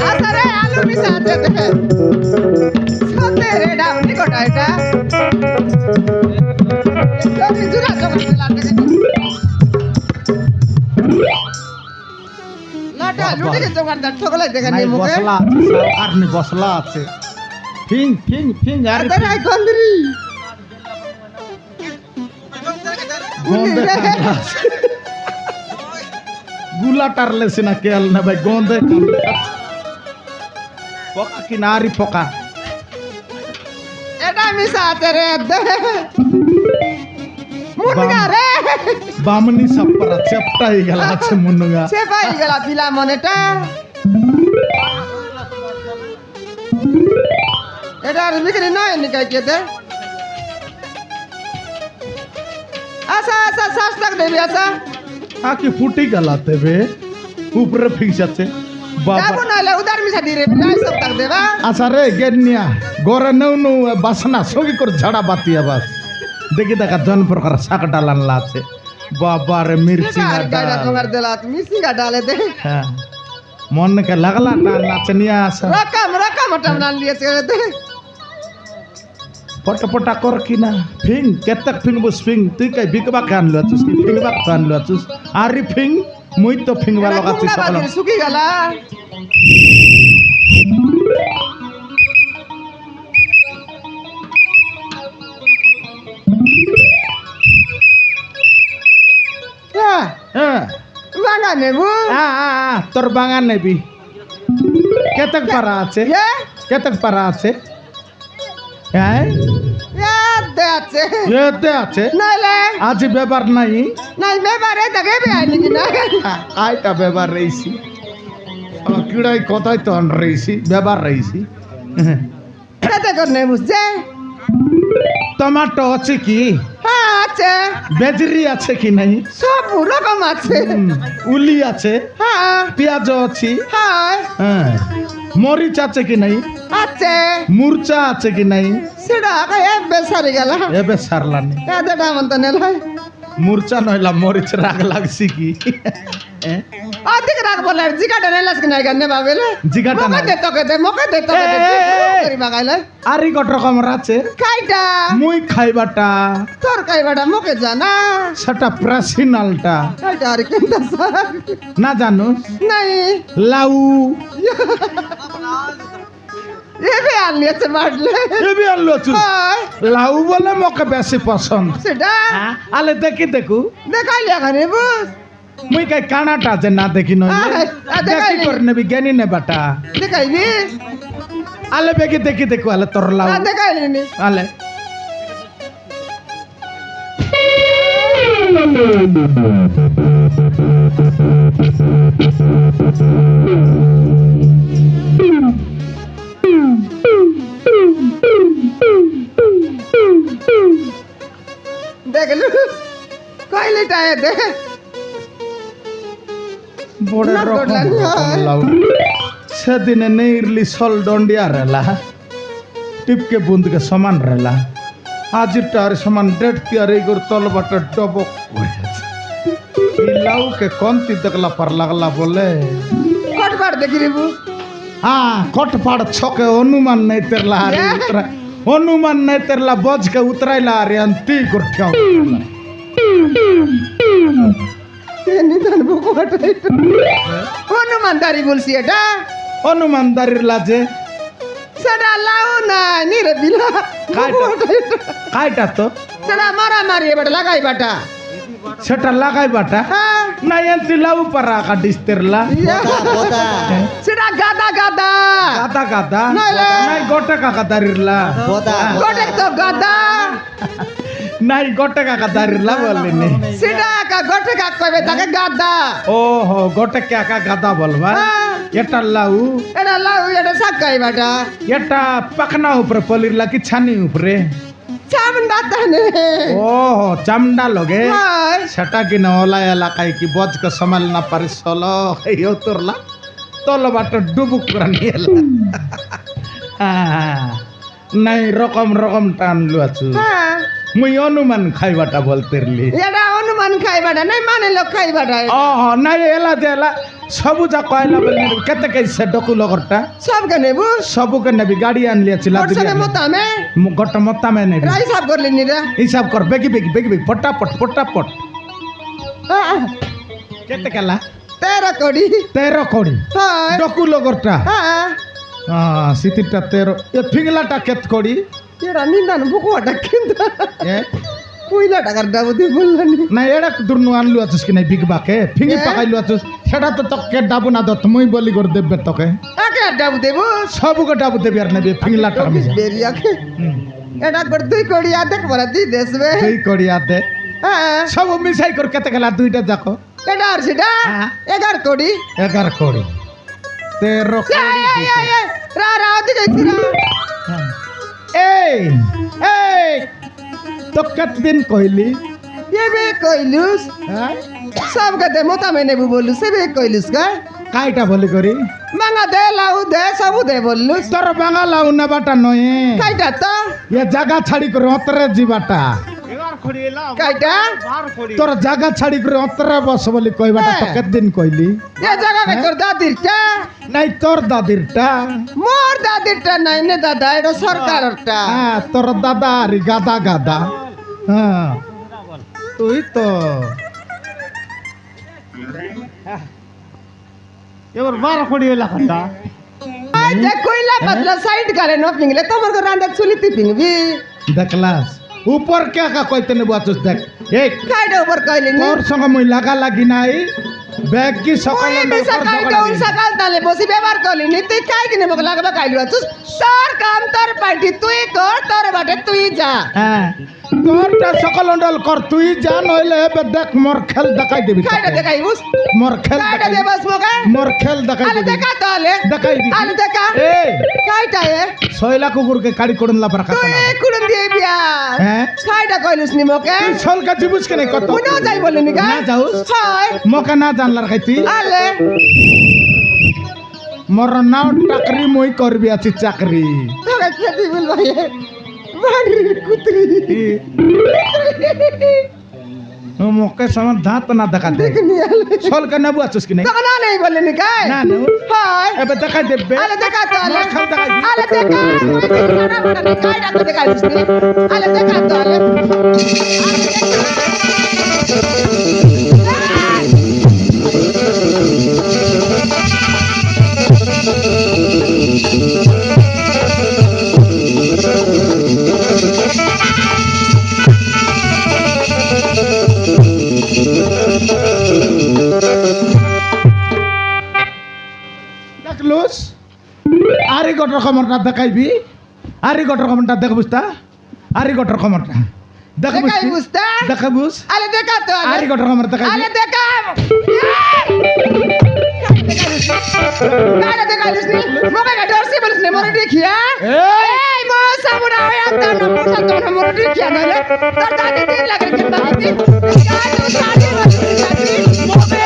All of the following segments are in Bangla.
আসারে আলু মিশা আছে দেখে সতে রে ডাবনি কোটা এটা জমি জুরা জমি লাটে লাটা লুটে জোগাড়দার ঠকলাই দেখে নি মুখে বসলা আছে সরকার নি বসলা আছে ফিং ফিং ফিং আর আরে গন্দ্রি গন্ধে গুলা টারলেছে না কেল না ভাই গন্ধে পোকা কি নারী পোকা এটা মিশা আছে রে মুন্নগা রে বামনি সপ্পরা চেপটা হয়ে গেল আছে মুন্নগা সে পাই গেল পিলা মনেটা এটা আর বিক্রি নয় নিকাই কেতে আচ্ছা আচ্ছা শাস্তাক দেবি আচ্ছা আকি ফুটি গেলাতে বে উপরে ফিক্সাছে বাবা যাবো নাহলে উদার মিশা দি রে প্রায় সপ্তাহ দেবা আচ্ছা রে গেনিয়া গরে নৌ নৌ বাসনা সঙ্গে করে ঝাড়া বাতিয়া বাস দেখি দেখা জন প্রকার শাক ডালানলা আছে বাবা রে মির্চি আর গাড়া তোমার দেলা মিসি গা ডালে দে হ্যাঁ মন কে লাগলা ডাল নাচে নিয়ে আসা রকম টামনাল লিয়েছে দে পটপটা কর কিনা ফিং কেতক ফিং বস ফিং তুই কাই বিকবা কান লচুস কি ফিংবা কান লচুস আরি ফিং মুই তো ফিংবা লাগাছি সকল শুকি গেলা হ্যাঁ বাঙা নেবু তোর বাগান নেবি কেতক পারা আছে কেতক পারা আছে হ্যাঁ দে আছে এতে আছে নাইলে আজ ব্যাপার নাই নাই বেবারে দেখে বেআইনি কিনা আইটা ব্যাপার রইছি আমার কিড়াই কথাই তো আন রইছি ব্যাপার রইছি খেতে কর নেবু যে টমাটো আছে কি হ্যাঁ আছে বেজরি আছে কি নাই সব রকম আছে উলি আছে হ্যাঁ পেঁয়াজ আছে হ্যাঁ হ্যাঁ মরিচ আছে কি নাই আছে মুরচা আছে কি নাই সেটা এবে সারি গেল এবে সারলানি এদেটা মন্ত নেলাই মুরচা নইলা মরিচ রাগ লাগছি কি অধিক রাগ বলে জিগাটা নেলাস কি নাই গানে বাবেলে জিগাটা নাই। মোকে দে তোকে দে করি বাগাইলে আরি কত রকম আছে খাইটা মুই খাইবাটা তোর খাইবাটা মোকে জানা সেটা প্রাচীনালটা খাইটা আর কেনটা না জানো নাই লাউ এবে আনলিয়েছে বাড়লে এবি আনলো চু লাউ বলে মকে বেশি পছন্দ সেটা আলে দেখি দেখু দেখাইলে এখানে বুঝ মুই কাই কানাটা যে না দেখি নই দেখি কর নেবি জ্ঞানী নে বাটা দেখাইবি আলে বেগে দেখি দেখু আলে তোর লাউ দেখাইলি নি আলে দেখলু কইলিটা দে বড় না রকম দৌড়লানি হয়। লাউ সেদিনে নেইরলি সল ডন্ডিয়া রেলা টিপকে বুন্দকে সমান রেলা আজিরটার সমান ডেট তিয়ার এই গর তল বাটা ডবক হয়ে আছে এই লাউকে কন্তি দেখলা পার লাগলা বলে কটবার দেখি রিবু হ্যাঁ কটপাড় ছকে অনুমান নাই তেরলা আরে উতরা অনুমান নাই তেরলা বজকে উতরাইলা আরে अंती করতে নিদান বুকু হটাই অনুমানদারি বলছি এটা অনুমানদারির লাজে সেটা লাউ না নিরে বিলা কাইটা তো সেটা মারামারি এবার লাগাই বাটা সেটা লাগাইবাটা হ্যাঁ নাই अंती লাউ পারা কাটিস তেরলা সেটা গাদা গাদা গাদা গাদা নাইলে। নাই গোটা কাকা দারিরলা গোটে তো গাদা নাই গোটা কাকা দারিরলা বললেনি সেটা গোটে কাক কইবে তাকে গাদা ওহো গোটা কাকা গাদা বলবা হ্যাঁ। এটা লাউ এটা লাউ এটা সাকাই বাটা এটা পাকনা উপরে পলিরলা কি ছানি উপরে চামড়া তানে ওহো চামড়া লগে হাই সেটা কি না ওলা এলাকায় কি বজকে সমাল না পারি সলো এই তোরলা তল বাট ডুবুক করে নিয়ে এলা নাই রকম রকম টানলু আছু হ্যাঁ মুই অনুমান খাইবাটা বলতেরলি এটা অনুমান খাইবাটা নাই মানে লোক খাইবাটা নাই এলা যে এলা সবু যা কয়লা বললি কেতে কইছে ডকু লগরটা সবকে নেবু সবুকে নেবি গাড়ি আনলিয়াছিল ওরসনে মতামে গট মতামে নেবি রাই সাব করলি নি রে হিসাব কর বেগি বেগি বেগি বেগি পটাপট পটাপট কেতে কেলা 13 কোটি 13 কোটি হয় ডকু লগরটা হ্যাঁ সিতিরটা 13 এ ফিংলাটা কেত কোটি এরা নিন্দান বুকুয়াটা কিন্তু এ কইলা টাকার ডাবুদি বললানি না এরা দুর্নু আনলু আছিস কি নাই বিগ বাকে ফিঙ্গি পাকাইলু আছিস সেটা তো তোকে ডাবু না দত মই বলি করে দেবে তোকে আকে ডাবু দেবো সবুকে ডাবু দেবে আর নেবে ফিংলাটা আমি বেরিয়াকে এটা করে তুই করিয়া দেখ বলা দি দেশবে এই করিয়া দে হ্যাঁ সব মিশাই করে কেতে গেলা দুইটা যাকো এটা আর সেটা হ্যাঁ। 11 কোটি 11 কোটি 13 কোটি রা রা দিকে ছিরা এই এই তো কতদিন কইলি এবে কইলুস হ্যাঁ সব কতে মতা মে নেবু বলু সেবে কইলুস কা কাইটা বলি করি মাঙ্গা দে লাউ দে সবু দে বললুস তোর বাঙালা উনাবাটা নয় কাইটা তো এ জায়গা ছাড়ি করে অতরে জিবাটা কাইটা তোর জায়গা ছাড়ি করে অতরে বস বলি কইবাটা তো কতদিন কইলি এ জায়গা কে তোর দাদিরটা নাই তোর দাদিরটা মোর দাদিরটা নাই নে দাদা এটা সরকারটা হ্যাঁ তোর দাদা আর গাদা গাদা হ্যাঁ তুই তো এবার 12 কোটি হইলা কথা আই যে কইলা বদলা সাইড করে ন পিংলে তোমার গো রান্দা চুলিতে পিংবি দেখলাস উপর কে কা কইতে নেবো আছিস দেখ এই কাইটা উপর কইলি নি তোর সঙ্গে মই লাগা লাগি নাই ব্যাগ কি সকালে ওই মিসা কাইটা উন সকাল তালে বসি ব্যবহার করলি নি তুই কাই কিনে মগ লাগবা কাইলু আছিস তোর কাম তোর পার্টি তুই কর তোর বাটে তুই যা হ্যাঁ তোরটা সকাল অন্ডল কর তুই যা নইলে এবে দেখ মোর খেল দেখাই দিবি কাইটা দেখাইবুস মোর খেল কাইটা দেখাই দেবাস মগে মোর খেল দেখাই আলে দিবি দেখা তালে দেখাইবি আলে দেখা এই কাইটা এ সয়লা কুকুরকে কাড়ি করুন লাপার কথা তুই না কুড়ুম দিয়ে বিয়া হ্যাঁ কাইটা কইলুস নি মকে তুই সলকা জিবুস কেন কত উনো যাই বলি নি গা না যাউস হয় মকা না জানলার খাইতি আলে মোর নাও টাকরি মই করবি আছি চাকরি তোকে খেতে বল ভাই বাড়ির কুতরি ও মকে সমান দাঁত না দেখা দে দেখনি আলে সলকা নেবু আছিস কি নাই তোকে না নেই বলি নি কাই না না হয় এবে দেখাই দেবে আলে দেখা তো আলে মোর খেল দেখাই দিবি। আলে দেখা কাইটা তো দেখা দিস নি আলে দেখা তো আলে দেখলুস আরে গটর খবরটা দেখাইবি আরে গটর খবরটা দেখবুস তা আরে গটর খবরটা দেখবুস দেখাই বুঝতা দেখাবুস আলে দেখা তো আরে আলে গটর খবর দেখাইবি আলে দেখা কাইটা দেখা দিস নি মকে কা ডরসি বলিস নি মরে দেখিয়া এই মো সামুরা হয় আতা না পুষা তো না মরে দেখিয়া নলে তোর দাদি দিন লাগে কি বাকি কাইটা সাদি বলিস সাদি মকে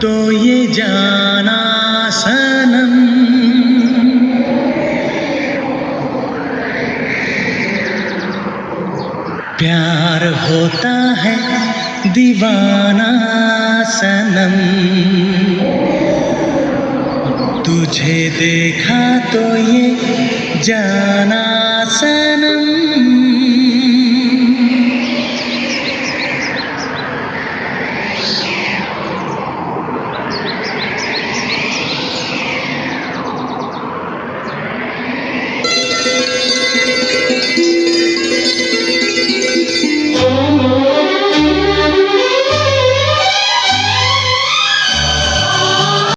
तो ये जाना सनम प्यार होता है दीवाना सनम तुझे देखा तो ये जाना सनम